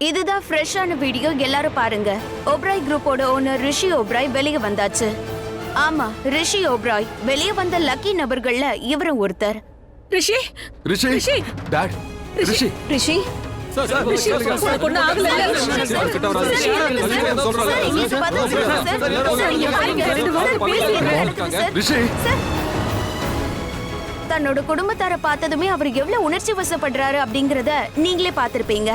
இதுதான் ஃப்ரெஷ்ஷான வீடியோ, எல்லாரும் பாருங்க. ஓப்ராய் குரூப்போட ஓனர் ரிஷி ஓப்ராய் வெளியே வந்தாச்சு. ஆமா, ரிஷி ஓப்ராய். வெளியே வந்த லக்கி நபர்கள்ல இவரும் ஒருத்தர். ரிஷி ரிஷி ரிஷி டாட் ரிஷி ரிஷி உனக்கு ஒண்ணும் ஆகல. ரிஷி தன்னோட குடும்பத்தார பார்த்ததுமே அவர் எவ்வளவு உணர்ச்சி வசப்படுறாரு அப்படிங்கறத நீங்களே பாத்திருப்பீங்க.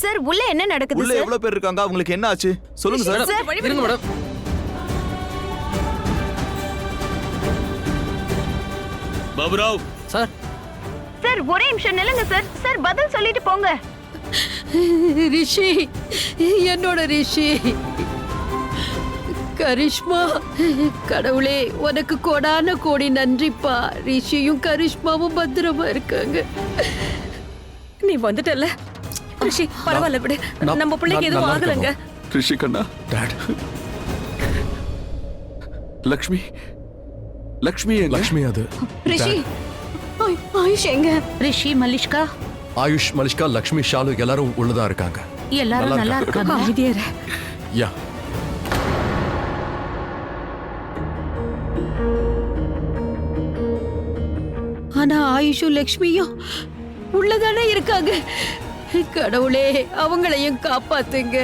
சார், உள்ள என்ன நடக்குது? உள்ள எவ்வளவு பேர் இருக்காங்க? அவங்களுக்கு என்ன ஆச்சு சொல்லுங்க சார். இருங்க மேடம். பாபுராவ் சார் சார், ஒரே நிமிஷம் நில்லுங்க சார். சார், பதில் சொல்லிட்டு போங்க. ரிஷி, என்னோட ரிஷி கரிஷ்மா, கடவுளே உனக்கு கோடான கோடி நன்றிப்பா. ரிஷியும் கரிஷ்மாவும் பத்திரமா இருக்காங்க. நீ வந்துட்டல ரிஷி, பரவாயில்ல விடு. நம்ம பிள்ளைக்கு எதுவும் ஆகலங்க. ரிஷி கண்ணா, டாட். லக்ஷ்மி லக்ஷ்மி லக்ஷ்மி அது ரிஷி, ஆயுஷ் எங்க? ரிஷி, மலிஷ்கா, ஆயுஷ், மலிஷ்கா, லக்ஷ்மி, ஷாலு எல்லாரும் உள்ளதா இருக்காங்க. எல்லாரும் நல்லா இருக்காங்க. அமைதியாரு. யா ஆனா ஆயுஷும் லக்ஷ்மியும் உள்ளதானே இருக்காங்க. கடவுளே, அவங்களையும் காப்பாத்துங்க.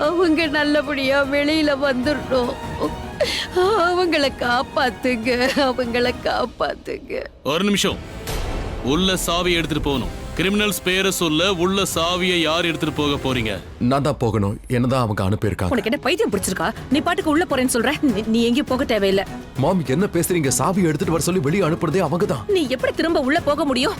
அவங்க நல்லபடியா வெளியில வந்துடணும். அவங்கள காப்பாத்துங்க, அவங்கள காப்பாத்துங்க. ஒரு நிமிஷம். உள்ள சாவி எடுத்துட்டு போகணும். கிரிமினல்ஸ் பேரை சொல்ல உள்ள சாவியை யார் எடுத்துட்டு போக போறீங்க? நான் தான் போகணும். என்னதான் அவங்க அனுப்பியிருக்காங்க. உனக்கு என்ன பைத்தியம் பிடிச்சிருக்கா? நீ பாட்டுக்கு உள்ள போறேன்னு சொல்ற. நீ எங்கேயும் போக தேவையில்லை. மாம், என்ன பேசுறீங்க? சாவி எடுத்துட்டு வர சொல்லி வெளியே அனுப்புறதே அவங்க தான். நீ எப்படி திரும்ப உள்ள போக முடியும்?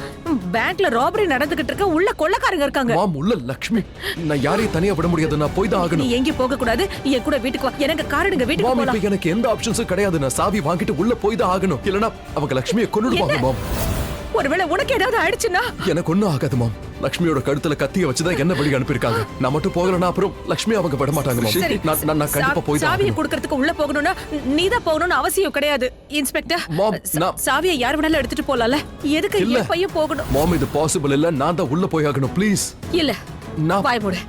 பேங்க்ல ராபரி நடந்துகிட்டு இருக்க, உள்ள கொள்ளக்காரங்க இருக்காங்க. மாம், உள்ள லக்ஷ்மி. நான் யாரையும் தனியா விட முடியாது. நான் போய் தான் நீ ஆகணும். எங்கேயும் போக கூடாது. என் கூட வீட்டுக்கு வா. எனக்கு காரடுங்க வீட்டுக்கு மாம், போலாம். இப்ப எனக்கு எந்த ஆப்ஷன்ஸும் கிடையாது. நான் சாவி வாங்கிட்டு உள்ள போய் தான் ஆகணும். இல்லனா அவங்க லக்ஷ்மியை கொன்னுடுவாங்க. மாம், ஒருவேளை உனக்கு ஏதாவது ஆயிடுச்சுன்னா? எனக்கு ஒண்ணும் ஆகாது மாம். லக்ஷ்மியோட கழுத்துல கத்திய வச்சுதான் என்ன வெளியே அனுப்பியிருக்காங்க. நான் மட்டும் போகலன்னா அப்புறம் லக்ஷ்மி அவங்க விட மாட்டாங்க மாம். சரி, நான் கண்டிப்பா போய் தான் சாவியை ஆகணும். கொடுக்கறதுக்கு உள்ள போகணும்னா நீதான் போகணும்னு அவசியம் கிடையாது. இன்ஸ்பெக்டர், மாம், சாவியை யார் வேணாலும் எடுத்துட்டு போலாம்ல. எதுக்கு இல்ல. என் பையன் போகணும்? மாம், இது பாசிபிள் இல்ல. நான் தான் உள்ள போய் ஆகணும். ப்ளீஸ். இல்ல, நான் வாய் மூடு.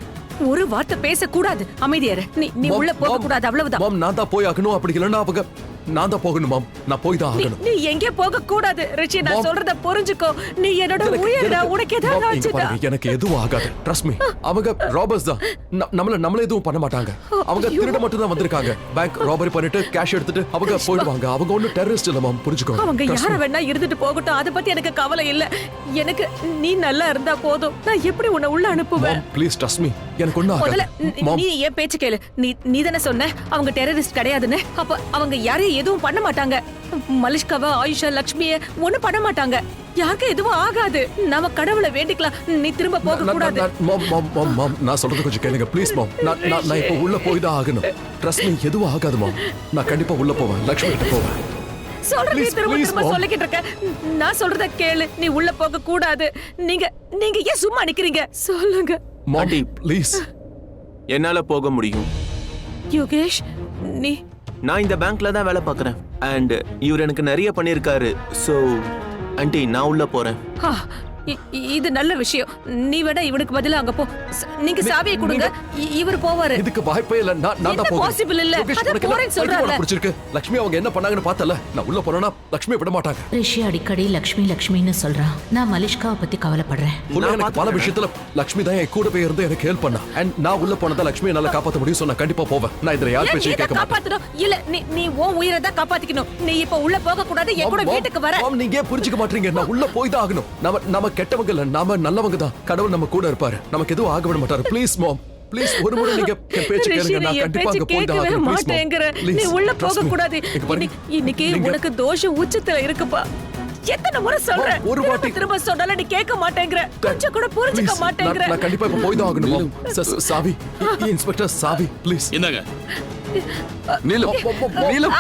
ஒரு வார்த்தை பேச கூடாது. அமைதியாரு. நீ உள்ள போக கூடாது, அவ்வளவுதான். மாம், நான் தான் போய் ஆகணும். அப்படி இல்லன்னா அவங்க நான் தான் போகணும் மாம். நான் போய் தான் ஆகணும். நீ எங்கே போக கூடாது. ரிஷி, நான் சொல்றத புரிஞ்சுக்கோ. நீ என்னோட உயிரடா. உனக்கு ஏதாவது ஆச்சுடா. எனக்கு எதுவும் ஆகாது. Trust me. அவங்க ராபர்ஸ் தான். நம்மள எதுவும் பண்ண மாட்டாங்க. அவங்க திருட மட்டும் தான் வந்திருக்காங்க. பேங்க் ராபரி பண்ணிட்டு கேஷ் எடுத்துட்டு அவங்க போயிடுவாங்க. அவங்க ஒன்னும் டெரரிஸ்ட் இல்ல மாம். புரிஞ்சுக்கோ. அவங்க யார வேணா இருந்துட்டு போகட்டும். அத பத்தி எனக்கு கவலை இல்ல. எனக்கு நீ நல்லா இருந்தா போதும். நான் எப்படி உன்னை உள்ள அனுப்புவேன்? Please trust me. எனக்கு ஒண்ணும் முதல்ல ஆகாது. நீ ஏன் பேச்சு கேளு. நீ தானே சொன்ன அவங்க டெரரிஸ்ட் கிடையாதுன்னு. அப்ப அவங்க யாரையும் எதுவும் பண்ண மாட்டாங்க. மலிஷ்காவ, ஆயுஷா, லக்ஷ்மிய ஒண்ணும் பண்ண மாட்டாங்க. யாருக்கு எதுவும் ஆகாது. நாம கடவுளை வேண்டிக்கலாம். நீ திரும்ப போக கூடாது. மாம், நான் சொல்றது கொஞ்சம் கேளுங்க ப்ளீஸ் மாம். நான் இப்ப உள்ள போய் தான் ஆகணும். ட்ரஸ்ட் மீ, எதுவும் ஆகாது மாம். நான் கண்டிப்பா உள்ள போவேன். லக்ஷ்மி கிட்ட போவேன். சொல்றதே திரும்ப please, திரும்ப mom. சொல்லிக்கிட்டு இருக்க. நான் சொல்றத கேளு. நீ உள்ள போக கூடாது. நீங்க ஏன் சும்மா நிக்கிறீங்க? சொல்லுங்க. மாம், ப்ளீஸ். என்னால போக முடியும். யோகேஷ், நீ நான் இந்த பேங்க்ல தான் வேலை பார்க்கறேன். அண்ட் இவர் எனக்கு நிறைய பண்ணிருக்காரு. சோ ஆண்டி, நான் உள்ள போறேன். ஆ, இது நல்ல விஷயம். நீ வேணா இவனுக்கு பதிலா அங்க போ. நீங்க சாவியை கொடுங்க. இவர் போவாரு. இதுக்கு வாய்ப்பே இல்ல. நான் தான் என்ன போறேன். possible இல்ல? யோகேஷ், அத உனக்கு என்ன போறேன்னு சொல்றாங்க. பிடிச்சிருக்கு? லக்ஷ்மி அவங்க என்ன பண்ணாங்கன்னு பார்த்தல. நான் உள்ள போறேன்னா லக்ஷ்மி விட மாட்டாங்க. ரிஷி அடிக்கடி லக்ஷ்மி லக்ஷ்மின்னு சொல்றான். நான் மலிஷ்காவை பத்தி கவலைப்படுறேன். எனக்கு பல விஷயத்துல லக்ஷ்மி தான் என் கூட போய் இருந்து எனக்கு ஹெல்ப் பண்ணா. அண்ட் நான் உள்ள போனதா லக்ஷ்மி என்னால காப்பாத்த முடியும். நான் கண்டிப்பா போவேன். நான் இதுல யார் பேச்சையும் கேட்க மாட்டேன். காப்பாத்தணும். இல்ல, நீ உன் உயிரை தான் காப்பாத்திக்கணும். நீ இப்ப உள்ள போக கூடாது. என் கூட வீட்டுக்கு வர. மாம், நீங்க ஏன் புரிஞ்சுக்க மாட்டீங்க? நான் உள்ள போய் தான் ஆகணும். நம்ம கெட்டவங்க இல்ல. நாம நல்லவங்க தான். கடவுள் நம்ம கூட இருப்பாரு. நமக்கு எதுவும் ஆக விட மாட்டாரு. ப்ளீஸ் மாம், ப்ளீஸ் ஒரு முறை நீங்க என் பேச்சு கேளுங்க. நான் கண்டிப்பா அங்க போய் தான் ஆகணும். ப்ளீஸ் மாட்டேங்கற. நீ உள்ள போக கூடாது. இன்னைக்கு உனக்கு தோஷம் உச்சத்துல இருக்குப்பா. எத்தனை முறை சொல்றேன். ஒரு வாட்டி திரும்ப சொன்னால நீ கேட்க மாட்டேங்கற. கொஞ்சம் கூட புரிஞ்சுக்க மாட்டேங்கற. நான் கண்டிப்பா இப்ப போய் தான் ஆகணும். சாவி, இன்ஸ்பெக்டர் சாவி ப்ளீஸ். என்னங்க? நீலம், நீலம்,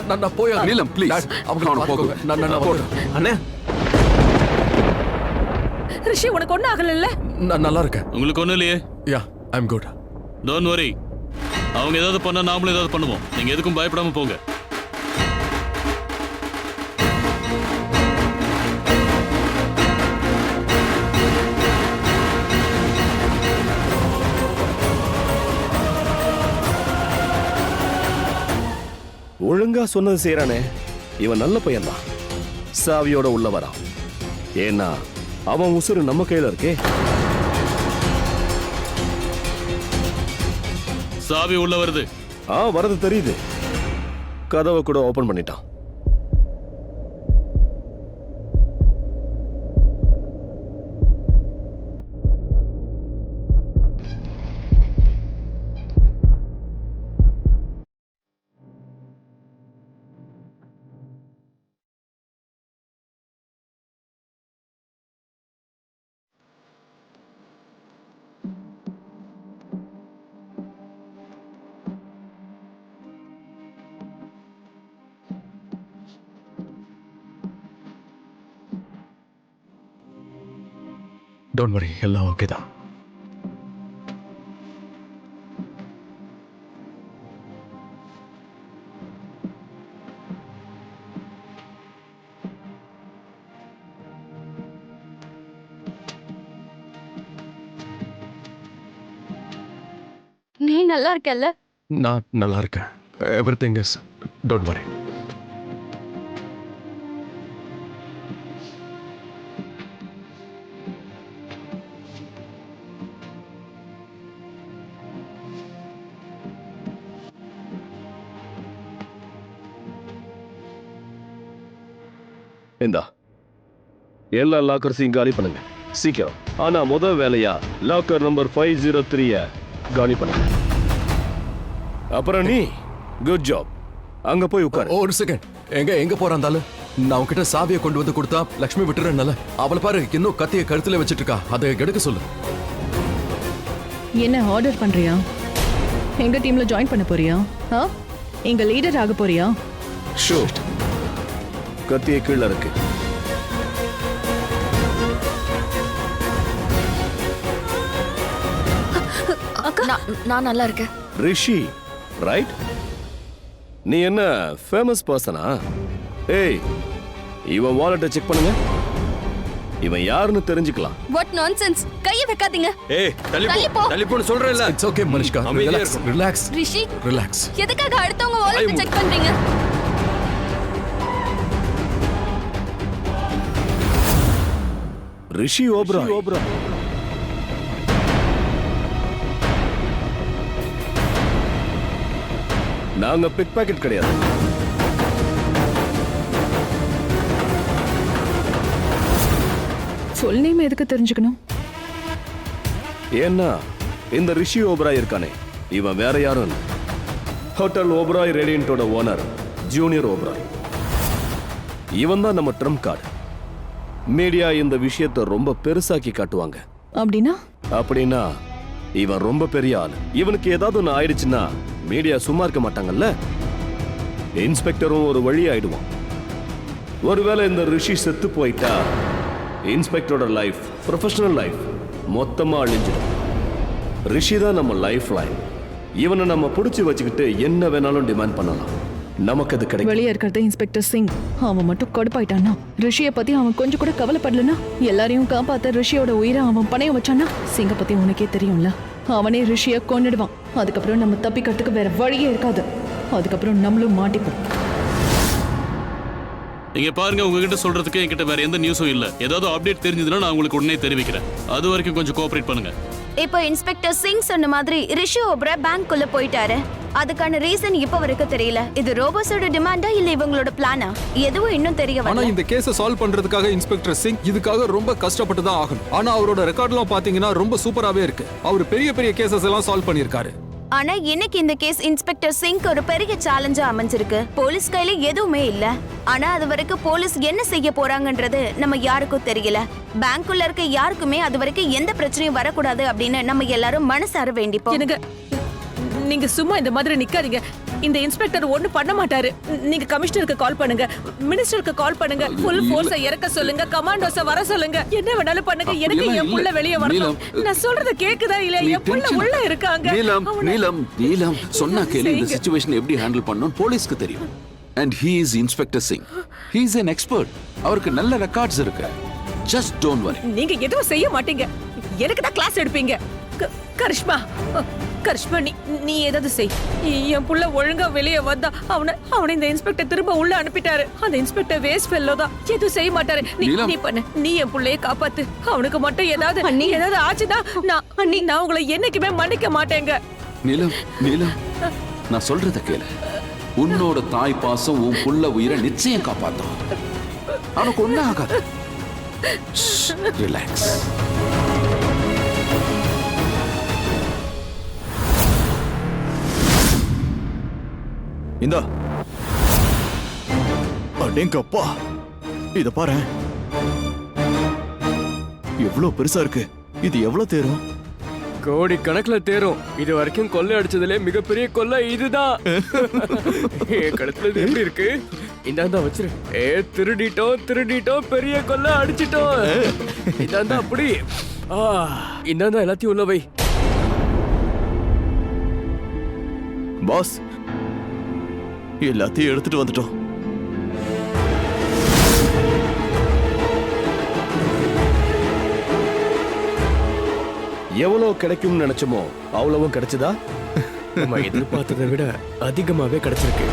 நான் போய் ஆகணும். நீலம் ப்ளீஸ். அவங்க போங்க. நான் போறேன். அண்ணே, ரிஷி, உனக்கு ஒண்ணு ஆகல? நான் நல்லா இருக்கேன். உங்களுக்கு ஒண்ணும் இல்லையே? யா, ஐ அம் குட். Don't worry. அவங்க ஏதாவது பண்ணா நாமளும் ஏதாவது பண்ணுவோம். நீங்க எதுக்கும் பயப்படாம போங்க. ஒழுங்கா சொன்னது செய்யறானே, இவன் நல்ல பையன்தான். சாவியோட உள்ள வரான். ஏன்னா அவன் உசுறு நம்ம கையில இருக்கே. சாவி உள்ள வருது. வரது தெரியுது. கதவை கூட ஓபன் பண்ணிட்டான். டோன்ட் வரி, எல்லாம் ஓகே தான். நீ நல்லா இருக்கல்ல? நான் நல்லா இருக்கேன். Everything is, don't worry. இந்தா, எல்லா லாக்கர்ஸையும் காலி பண்ணுங்க சீக்கிரம். ஆனா முதல் வேலையா லாக்கர் நம்பர் 503 காலி பண்ணுங்க. அப்புறம் நீ குட் ஜாப். அங்க போய் உட்காரு. ஒரு செகண்ட், எங்க போறாந்தாலும் நான் உன்கிட்ட சாவியை கொண்டு வந்து கொடுத்தா லக்ஷ்மி விட்டுறேன்னால அவளை பாரு, இன்னும் கத்திய கழுத்துல வச்சிட்டு இருக்கா. அதை எடுக்க சொல்லு. என்ன ஆர்டர் பண்றியா? எங்க டீம்ல ஜாயின் பண்ண போறியா? எங்க லீடர் ஆக போறியா? ஷூட். கத்திய கீழே இருக்கு. நான் நல்லா இருக்கேன். ரிஷி, ரைட்? நீ என்ன ஃபேமஸ் பர்சனா? ஏய், இவன் வாலெட்டை செக் பண்ணுங்க. இவன் யாருன்னு தெரிஞ்சுக்கலாம். What nonsense! கைய வைக்காதீங்க. ஏய், தள்ளிப்போன்னு சொல்றேன்ல. It's okay Manishka, relax. Rishi, relax. எதுக்காக அடுத்தவங்க வாலெட்டை செக் பண்றீங்க? ரிஷி ஓப்ராய். நாங்க பிக் பாக்கெட் கிடையாது. ஃபுல் நேம் எதுக்கு தெரிஞ்சுக்கணும்? ஏன்னா இந்த ரிஷி ஓப்ராய் இருக்கானே, இவன் வேற யாரும் இல்லை. ஹோட்டல் ஓப்ராய் ரேடியன்ட்டோட ஓனர் ஜூனியர் ஓப்ராய். இவன் தான் நம்ம ட்ரம்ப் கார்டு. மீடியா இந்த விஷயத்தை ரொம்ப பெருசாக்கி காட்டுவாங்க. அப்படின்னா இவன் ரொம்ப பெரிய ஆள். இவனுக்கு ஏதாவது ஒன்று ஆயிடுச்சுன்னா மீடியா சும்மா இருக்க மாட்டாங்கல்ல. இன்ஸ்பெக்டரும் ஒரு வழி ஆயிடுவான். ஒருவேளை இந்த ரிஷி செத்து போயிட்டா இன்ஸ்பெக்டரோட லைஃப், ப்ரொஃபஷனல் லைஃப் மொத்தமா அழிஞ்சிடும். ரிஷி தான் நம்ம லைஃப் லைன். இவனை நம்ம பிடிச்சி வச்சுக்கிட்டு என்ன வேணாலும் டிமாண்ட் பண்ணலாம். நமக்கு அது கிடைக்கும். வெளியே இருக்கிறது இன்ஸ்பெக்டர் சிங். அவன் மட்டும் கடுப்பாயிட்டானா, ரிஷியை பத்தி அவன் கொஞ்சம் கூட கவலைப்படலனா, எல்லாரையும் காப்பாத்த ரிஷியோட உயிரை அவன் பணையம் வச்சானா, சிங்க பத்தி உனக்கே தெரியும்ல, அவனே ரிஷியை கொன்னுடுவான். அதுக்கப்புறம் நம்ம தப்பிக்கிறதுக்கு வேற வழியே இருக்காது. அதுக்கப்புறம் நம்மளும் மாட்டிப்போம். இங்க பாருங்க, உங்ககிட்ட சொல்றதுக்கு என்கிட்ட வேற எந்த நியூஸும் இல்ல. ஏதாவது அப்டேட் தெரிஞ்சதுன்னா நான் உங்களுக்கு உடனே தெரிவிக்கிறேன். அது வரைக்கும் கொஞ்சம் கோஆபரேட் பண்ணுங்க. இப்போ இன்ஸ்பெக்டர் சிங் சொன்ன மாதிரி ரிஷி ஓப்ராய் பேங்க்குள்ள போயிட்டாரு. அதுக்கான ரீசன் இப்ப வரைக்கும் தெரியல. இது ரோபோஸோட டிமாண்டா இல்ல இவங்களோட பிளானா, எதுவும் இன்னும் தெரிய வரல. ஆனா இந்த கேஸை சால்வ் பண்றதுக்காக இன்ஸ்பெக்டர் சிங் இதுக்காக ரொம்ப கஷ்டப்பட்டு தான் ஆகணும். ஆனா அவரோட ரெக்கார்ட்லாம் பாத்தீங்கன்னா ரொம்ப சூப்பராவே இருக்கு. அவர் பெரிய பெரிய கேசஸ் எல்லாம் சால்வ் பண்ணிருக்காரு. ஆனா இன்னைக்கு இந்த கேஸ் இன்ஸ்பெக்டர் சிங்க் ஒரு பெரிய சேலஞ்சா அமைஞ்சிருக்கு. போலீஸ் கையில எதுவுமே இல்ல. ஆனா அது வரைக்கும் போலீஸ் என்ன செய்ய போறாங்கன்றது நம்ம யாருக்கும் தெரியல. பேங்க்குள்ள இருக்க யாருக்குமே அது வரைக்கும் எந்த பிரச்சனையும் வரக்கூடாது அப்படின்னு நம்ம எல்லாரும் மனசார வேண்டிப்போம். நீங்க சும்மா இந்த மாதிரி நிக்காதீங்க. இந்த இன்ஸ்பெக்டர் ஒண்ணு பண்ண மாட்டாரு. நீங்க கமிஷனருக்கு கால் பண்ணுங்க, மினிஸ்டருக்கு கால் பண்ணுங்க, ஃபுல் ஃபோர்ஸை இறக்க சொல்லுங்க, கமாண்டோஸை வர சொல்லுங்க, என்ன வேணாலும் பண்ணுங்க. எனக்கு என் புள்ள வெளியே வரணும். நான் சொல்றது கேக்குதா இல்ல? என் புள்ள உள்ள இருக்காங்க. நீலம் சொன்னா கேளு. இந்த சிச்சுவேஷன் எப்படி ஹேண்டில் பண்ணனும் போலீஸ்க்கு தெரியும். And he is Inspector Singh. He is an expert. அவருக்கு நல்ல ரெக்கார்ட்ஸ் இருக்கு. Just don't worry. நீங்க எதுவும் செய்ய மாட்டீங்க. எனக்கு தான் கிளாஸ் எடுப்பீங்க. கரிஷ்மா, கரிஷ்மா நீ நீ ஏதாவது செய். என் புள்ள ஒழுங்கா வெளியே வந்தா அவனை இந்த இன்ஸ்பெக்டர் திரும்ப உள்ள அனுப்பிட்டாரு. அந்த இன்ஸ்பெக்டர் வேஸ்ட் ஃபெல்லோ தான், எதுவும் செய்ய மாட்டாரு. நீ பண்ணு, நீ என் புள்ளைய காப்பாத்து. அவனுக்கு மட்டும் ஏதாவது ஆச்சுதான் நான் உங்களை என்னைக்குமே மன்னிக்க மாட்டேங்க. நீலம் நீலம், நான் சொல்றத கேளு. உன்னோட தாய் பாசம் உன் புள்ள உயிரை நிச்சயம் காப்பாத்தும். அவனுக்கு ஒன்னும் ஆகாது. ரிலாக்ஸ். இந்தா அடேங்கப்பா, இத பாரு, எவ்வளவு பெருசா இருக்கு. இது எவ்வளவு தேரும்? கோடி கணக்குல தேரும். இது வரைக்கும் கொள்ளை அடிச்சதுல மிகப்பெரிய கொள்ளை இதுதான். என் கழுத்துல இது எப்படி இருக்கு? இந்தாந்தா வச்சிரு. திருடிட்டோம், பெரிய கொள்ளை அடிச்சிட்டோம். இந்தாந்தா அப்படி. இந்தாந்தா எல்லாத்தையும் உள்ள வை. பாஸ், எல்லாத்தையும் எடுத்துட்டு வந்துட்டோம். எவ்வளவு கிடைக்கும்னு நினைச்சோமோ அவ்வளவும் கிடைச்சதா? நம்ம எதிர்பார்த்ததை விட அதிகமாவே கிடைச்சிருக்கு.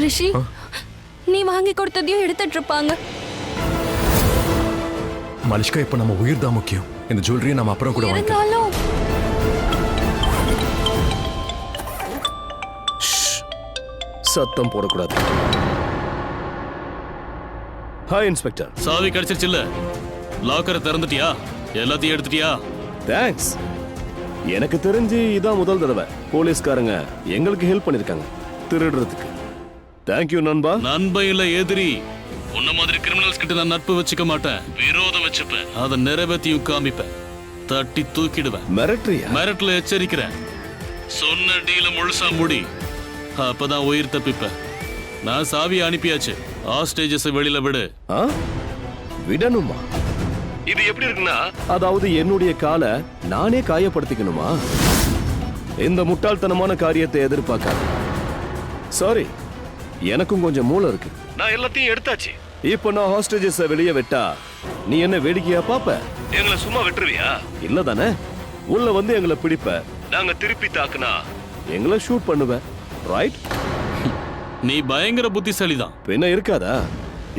ரிஷி, நீ வாங்கி கொடுத்ததையும் எடுத்துட்டு இருப்பாங்க. மலிஷ்கா, இப்ப நம்ம உயிர் தான் முக்கியம். இந்த ஜுவல்லரியை நம்ம அப்புறம் கூட வாங்கிக்கலாம். இருந்தாலும் சத்தம் போடக்கூடாது. Hi inspector. சாவி கிடைச்சிருச்சுல்ல? லாக்கரை திறந்துட்டியா? எல்லாத்தையும் எடுத்துட்டியா? தேங்க்ஸ். எனக்கு தெரிஞ்சு இதான் முதல் தடவை போலீஸ்காரங்க எங்களுக்கு ஹெல்ப் பண்ணிருக்காங்க திருடுறதுக்கு. தேங்க்யூ நண்பா. நண்பன் இல்ல எதிரி. உன்ன மாதிரி கிரிமினல்ஸ் கிட்ட நான் நட்பு வச்சுக்க மாட்டேன், விரோதம் வச்சுப்பேன். அதை நிறைவேற்றியும் காமிப்பேன். தட்டி தூக்கிடுவேன். மிரட்டரியா? மிரட்டல எச்சரிக்கிறேன். சொன்ன டீல முழுசா முடி, அப்பதான் உயிர் தப்பிப்ப. நான் சாவியை அனுப்பியாச்சு. ஹாஸ்டேஜஸ் வெளியில விடு. விடணுமா? இது எப்படி இருக்குன்னா, அதாவது என்னுடைய காலை நானே காயப்படுத்திக்கணுமா? இந்த முட்டாள்தனமான காரியத்தை எதிர்பார்க்காத. சாரி, எனக்கும் கொஞ்சம் மூளை இருக்கு. நான் எல்லாத்தையும் எடுத்தாச்சு. இப்ப நான் ஹாஸ்டேஜஸ் வெளியே விட்டா நீ என்ன வேடிக்கையா பாப்ப? எங்களை சும்மா விட்டுருவியா? இல்ல தானே? உள்ள வந்து எங்களை பிடிப்ப, நாங்க திருப்பி தாக்குனா எங்களை ஷூட் பண்ணுவ, ரைட்? நீ பயங்கர புத்திசாலிதான். பின்ன இருக்காதா?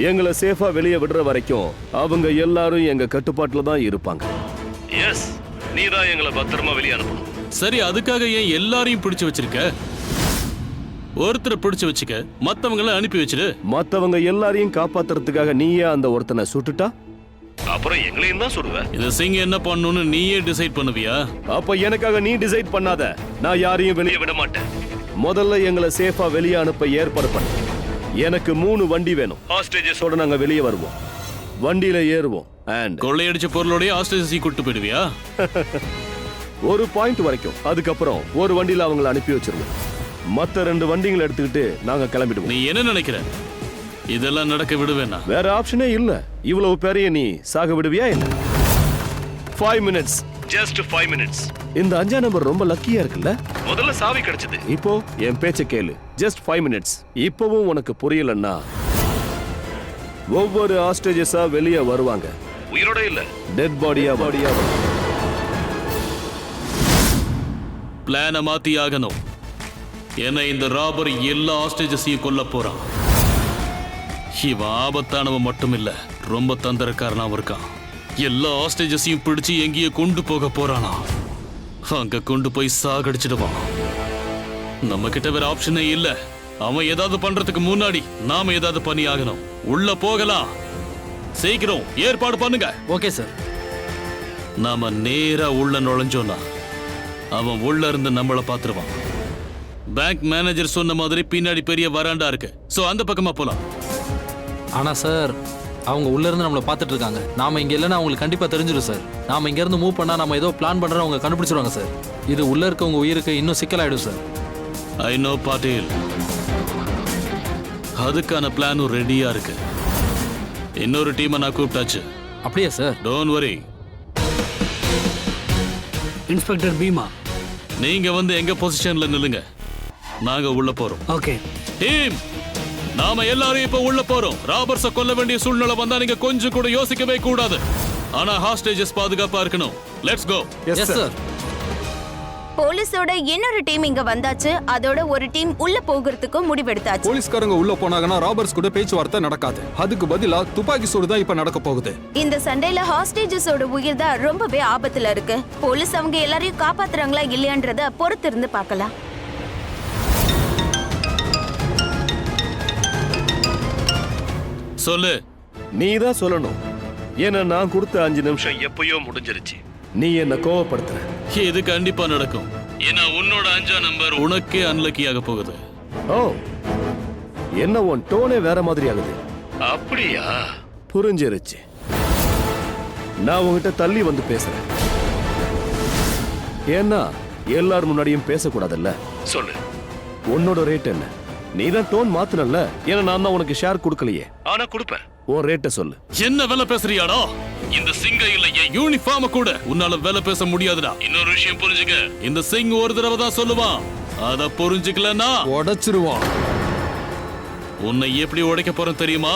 எங்களை சேஃபா வெளியே விடுற வரைக்கும் அவங்க எல்லாரும் எங்க கட்டுப்பாட்டுல தான் இருப்பாங்க. எஸ், நீ தான் எங்களை பத்திரமா வெளியே அனுப்பணும். சரி, அதுக்காக ஏன் எல்லாரையும் பிடிச்சு வச்சிருக்க? ஒருத்தரை பிடிச்சு வச்சுக்க, மத்தவங்களை அனுப்பி வச்சிரு. மத்தவங்க எல்லாரையும் காப்பாத்துறதுக்காக நீயே அந்த ஒருத்தனை சுட்டுட்டா அப்புறம் எங்களையும் தான் சுடுவ. இந்த சிங் என்ன பண்ணணும்னு நீயே டிசைட் பண்ணுவியா? அப்ப எனக்காக நீ டிசைட் பண்ணாத. நான் யாரையும் வெளியே விட மாட்டேன். முதல்ல எங்களை சேஃபா வெளியே அனுப்ப ஏற்பாடு பண்ணு. எனக்கு 3 வண்டி வேணும். ஹாஸ்டேஜஸோட நாங்க வெளியே வருவோம், வண்டியில ஏறுவோம். அண்ட் கொள்ளையடிச்ச பொருளோட ஹாஸ்டேஜஸ் கூட்டு போயிடுவியா? ஒரு பாயிண்ட் வரைக்கும். அதுக்கப்புறம் ஒரு வண்டியில அவங்களை அனுப்பி வச்சிருவோம். மத்த 2 வண்டிகளை எடுத்துக்கிட்டு நாங்க கிளம்பிடுவோம். நீ என்ன நினைக்கிற? இதெல்லாம் நடக்க விடுவேனா? வேற ஆப்ஷனே இல்ல. இவ்வளவு பேரைய நீ சாக விடுவியா என்ன? 5 minutes, just 5 minutes. இந்த 5 நம்பர் ரொம்ப லக்கியா இருக்குல்ல? முதல்ல சாவி கிடைச்சது. இப்போ என் பேச்ச கேளு. just 5 minutes. இப்பவும் உனக்கு புரியலன்னா ஒவ்வொரு ஹாஸ்டேஜஸா வெளியே வருவாங்க. உயிரோட இல்ல, டெட் பாடியா. பிளான மாத்தி ஆகணும். ஏன்னா இந்த ராபர் எல்லா ஹாஸ்டேஜஸையும் கொல்ல போறான். இவன் ஆபத்தானவன் மட்டும் இல்ல, ரொம்ப தந்திரக்காரனாவும் இருக்கான். எல்லா ஹாஸ்டேஜஸையும் பிடிச்சு எங்கேயே கொண்டு போக போறானா. அங்க கொண்டு போய் சாகடிச்சிடுவான். நம்ம கிட்ட வேற ஆப்ஷனே இல்ல. அவன் ஏதாவது பண்றதுக்கு முன்னாடி நாம ஏதாவது பண்ணி ஆகணும். உள்ள போகலாம். சீக்கிரம் ஏற்பாடு பண்ணுங்க. Okay sir. நாம நேரா உள்ள நுழைஞ்சோம்னா அவன் உள்ள இருந்து நம்மள பாத்துருவான். பேங்க் மேனேஜர் சொன்ன மாதிரி பின்னாடி பெரிய வராண்டா இருக்கு. சோ அந்த பக்கமா போலாம். ஆனா சார், அவங்க உள்ள இருந்து நம்மள பாத்துட்டு இருக்காங்க. நாம இங்க இல்லைன்னா அவங்களுக்கு கண்டிப்பா தெரிஞ்சிடும் சார். நாம இங்க இருந்து மூவ் பண்ணா நம்ம ஏதோ பிளான் பண்றோம், அவங்க கண்டுபிடிச்சிருவாங்க சார். இது உள்ள இருக்கவங்க உயிருக்கு இன்னும் சிக்கலாயிடும் சார். I know Patil. அதுக்கான பிளானும் ரெடியா இருக்கு. இன்னொரு டீமை நான் கூப்பிட்டாச்சு. அப்படியே sir? Don't worry. Inspector Bhima, நீங்க வந்து எங்க பொசிஷன்ல நில்லுங்க. நாங்க உள்ள போறோம். ஓகே டீம், நாம எல்லாரும் இப்ப உள்ள போறோம். ராபர்ஸ கொல்ல வேண்டிய சூழ்நிலை வந்தா நீங்க கொஞ்சம் கூட யோசிக்கவே கூடாது. ஆனா ஹாஸ்டேஜஸ் பாதுகாப்பா இருக்கணும். Let's go. Yes sir. போலீஸோட இன்னொரு டீம் இங்க வந்தாச்சு. அதோட ஒரு டீம் உள்ள போகிறதுக்கும் முடிவெடுத்தாச்சு. போலீஸ்காரங்க உள்ள போனாங்கன்னா ராபர்ஸ் கூட பேச்சுவார்த்தை நடக்காது. அதுக்கு பதிலா துப்பாக்கி சூடு தான் இப்ப நடக்க போகுது. இந்த சண்டையில ஹாஸ்டேஜஸோட உயிர் தான் ரொம்பவே ஆபத்துல இருக்கு. போலீஸ் அவங்க எல்லாரையும் காப்பாத்துறாங்களா இல்லையான்றத பொறுத்திருந்து பார்க்கலாம். சொல்லு. நீ தான் சொல்லணும். ஏன்னா நான் கொடுத்த 5 நிமிஷம் எப்பயோ முடிஞ்சிருச்சு. நீ என்ன கோவப்படுத்துற. இது கண்டிப்பா நடக்கும். ஏன்னா உன்னோட 5ஆம் நம்பர் உனக்கே அன்லக்கியாக போகுது. ஓ, என்ன உன் டோனே வேற மாதிரி ஆகுது. அப்படியா? புரிஞ்சிருச்சு. நான் உன்கிட்ட தள்ளி வந்து பேசுறேன். ஏன்னா எல்லாரும் முன்னாடியும் பேசக்கூடாதுல்ல. சொல்லு, உன்னோட ரேட் என்ன? நீ தான் டோன் மாத்துனல்ல. ஏன்னா நான் தான் உனக்கு ஷேர் கொடுக்கலையே. ஆனா கொடுப்பேன். உன் ரேட்ட சொல்லு. என்ன வேலை பேசுறியாடா? இந்த சிங்க இல்ல என் யூனிஃபார்ம் கூட உன்னால வேலை பேச முடியாதுடா. இன்னொரு விஷயம் புரிஞ்சுக்க, இந்த சிங் ஒரு தடவை தான் சொல்லுவான். அத புரிஞ்சுக்கலன்னா உடைச்சிருவான். உன்னை எப்படி உடைக்க போறேன் தெரியுமா?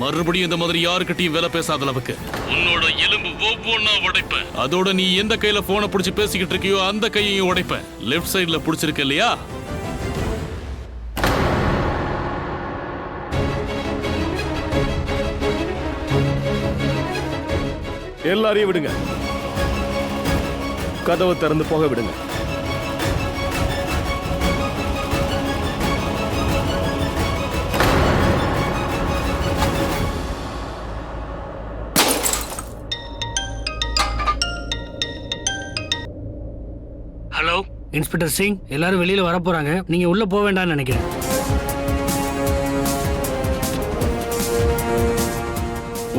மறுபடியும் இந்த மாதிரி யாருக்கிட்டையும் வேலை பேசாத அளவுக்கு உன்னோட எலும்பு ஒவ்வொன்னா உடைப்பேன். அதோட நீ எந்த கையில போனை பிடிச்சு பேசிக்கிட்டு இருக்கியோ அந்த கையையும் உடைப்பேன். லெஃப்ட் சைடுல பிடிச்சிருக்க இல்லையா? எல்லாரையும் விடுங்க. கதவை திறந்து போக விடுங்க. ஹலோ இன்ஸ்பெக்டர் சிங், எல்லாரும் வெளியில வர போறாங்க. நீங்க உள்ள போக வேண்டாம்னு நினைக்கிறேன்.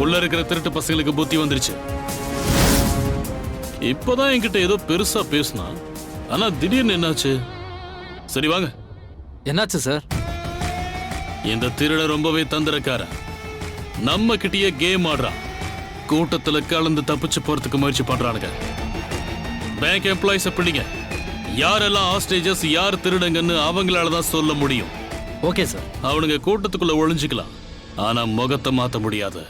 உள்ள இருக்கிற திருட்டு பசங்களுக்கு புத்தி வந்துருச்சு. இப்பதான் என்கிட்ட ஏதோ பெருசா பேசினா, ஆனா திடீர்னு என்னாச்சு? சரி வாங்க. என்னாச்சு சார்? இந்த திருட ரொம்பவே தந்திரக்காரன். நம்ம கிட்டயே கேம் ஆடுறான். கூட்டத்துல கலந்து தப்பிச்சு போறதுக்கு முயற்சி பண்றானுங்க. பேங்க் எம்ப்ளாயிஸ பிடிங்க. யாரெல்லாம் ஹாஸ்டேஜஸ், யார் திருடங்கன்னு அவங்களால தான் சொல்ல முடியும். Okay sir. அவனுங்க கூட்டத்துக்குள்ள ஒளிஞ்சுக்கலாம், ஆனா முகத்தை மாத்த முடியாது.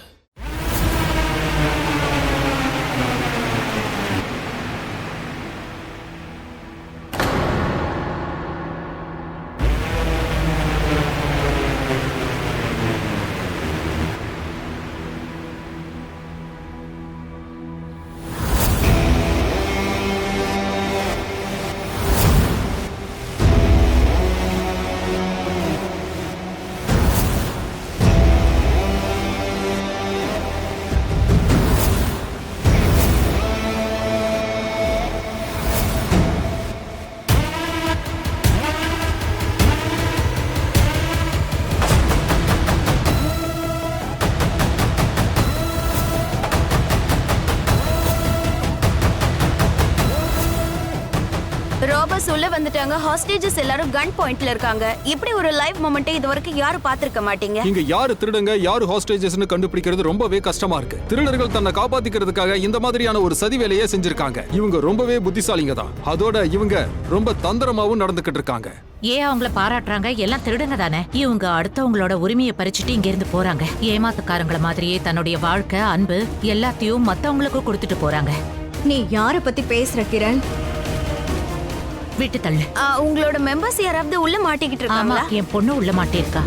ராபர்ஸ் உள்ள வந்துட்டாங்க. ஹாஸ்டேஜஸ் எல்லாரும் கன் பாயிண்ட்ல இருக்காங்க. இப்படி ஒரு லைவ் மொமெண்ட் இதுவரைக்கும் யாரும் பார்த்திருக்க மாட்டீங்க. இங்க யாரு திருடங்க யாரு ஹாஸ்டேஜஸ்னு கண்டுபிடிக்கிறது ரொம்பவே கஷ்டமா இருக்கு. திருடர்கள் தன்னை காப்பாத்திக்கிறதுக்காக இந்த மாதிரியான ஒரு சதி வேலையை செஞ்சிருக்காங்க. இவங்க ரொம்பவே புத்திசாலிங்க தான். அதோட இவங்க ரொம்ப தந்திரமாவும் நடந்துகிட்டு இருக்காங்க. ஏன் அவங்கள பாராட்டுறாங்க? எல்லாம் திருடுங்க தானே. இவங்க அடுத்தவங்களோட உரிமையை பறிச்சுட்டு இங்க இருந்து போறாங்க. ஏமாத்துக்காரங்கள மாதிரியே தன்னுடைய வாழ்க்கை, அன்பு எல்லாத்தையும் மத்தவங்களுக்கு கொடுத்துட்டு போறாங்க. நீ யார பத்தி பேசுற கிரண்? விட்டு தள்ளு. உங்களோட மெம்பர்ஸ் யாராவது உள்ள மாட்டிக்கிட்டு ஆமா, இருக்காங்களா? என் பொண்ணு உள்ள மாட்டிருக்கா.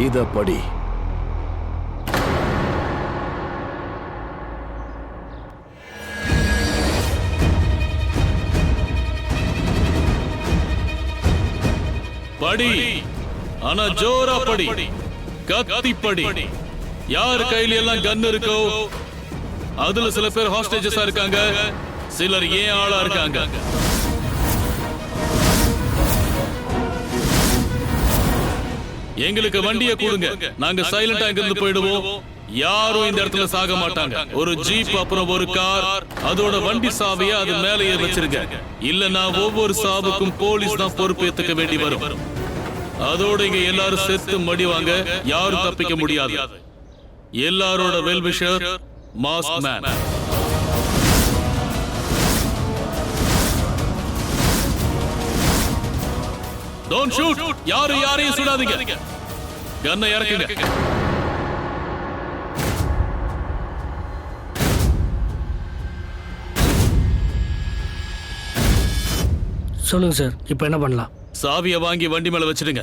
இத படி. படி, ஆனா ஜோரா படி, கத்தி படி. யார் கையில எல்லாம் கன் இருக்கோ அதுல சில பேர் ஹாஸ்டேஜஸா இருக்காங்க, சிலர் ஏன் ஆளா இருக்காங்க. எங்களுக்கு வண்டியை கொடுங்க, நாங்க சைலண்டா இங்கிருந்து போயிடுவோம். யாரும் இந்த இடத்துல சாக மாட்டாங்க. ஒரு ஜீப் அப்புறம் ஒரு கார், அதோட வண்டி சாவியை அது மேலேயே வச்சிருங்க. இல்லனா ஒவ்வொரு சாவுக்கும் போலீஸ் தான் பொறுப்பு ஏத்துக்க வேண்டி வரும். அதோட இங்க எல்லாரும் செத்து மடிவாங்க, யாரும் தப்பிக்க முடியாது. எல்லாரோட well-wisher mask man. Don't shoot, யாரையும் சுடாதீங்க. கன்னை இறக்குங்க. சொல்லுங்க சார், இப்போ என்ன பண்ணலாம்? சாவியை வாங்கி வண்டி மேல வச்சிடுங்க.